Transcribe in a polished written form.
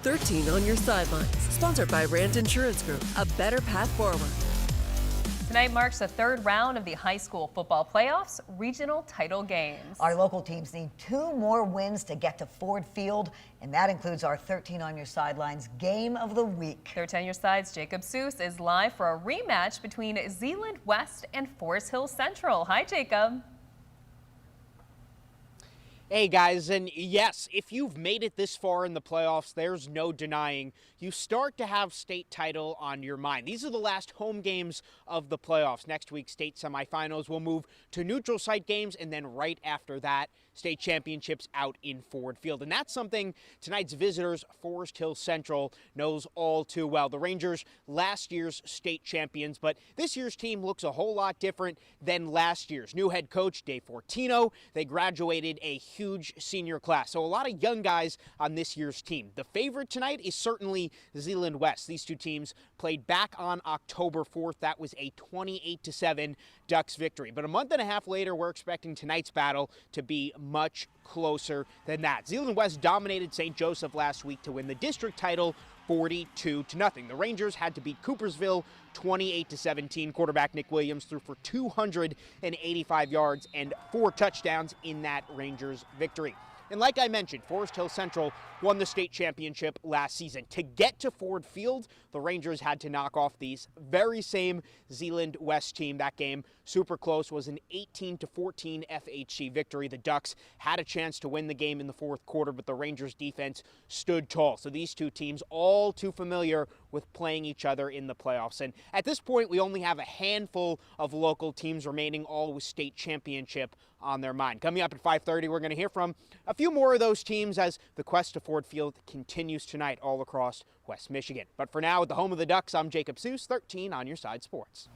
13 on your sidelines. Sponsored by Rand Insurance Group, a better path forward. Tonight marks the third round of the high school football playoffs regional title games. Our local teams need 2 more wins to get to Ford Field, and that includes our 13 on your sidelines game of the week. 13 on your sides, Jacob Seuss is live for a rematch between Zeeland West and Forest Hill Central. Hi, Jacob. Hey guys, and yes, if you've made it this far in the playoffs, there's no denying you start to have state title on your mind. These are the last home games of the playoffs. Next week, state semifinals will move to neutral site games, and then right after that, state championships out in Ford Field. And that's something tonight's visitors, Forest Hill Central, knows all too well. The Rangers, last year's state champions, but this year's team looks a whole lot different than last year's. New head coach, Dave Fortino, they graduated a huge senior class. So a lot of young guys on this year's team. The favorite tonight is certainly Zeeland West. These two teams played back on October 4th. That was a 28-7 Ducks victory. But a month and a half later, we're expecting tonight's battle to be much closer than that. Zeeland West dominated St. Joseph last week to win the district title 42-0. The Rangers had to beat Coopersville 28-17. Quarterback Nick Williams threw for 285 yards and 4 touchdowns in that Rangers victory. And like I mentioned, Forest Hill Central won the state championship last season. To get to Ford Field, the Rangers had to knock off these very same Zeeland West team. That game, super close, was an 18-14 FHC victory. The Ducks had a chance to win the game in the fourth quarter, but the Rangers defense stood tall. So these two teams all too familiar with playing each other in the playoffs. And at this point, we only have a handful of local teams remaining, all with state championship on their mind. Coming up at 5:30, we're going to hear from a few more of those teams as the quest to Ford Field continues tonight all across West Michigan. But for now, at the home of the Ducks, I'm Jacob Seuss, 13 on your side sports.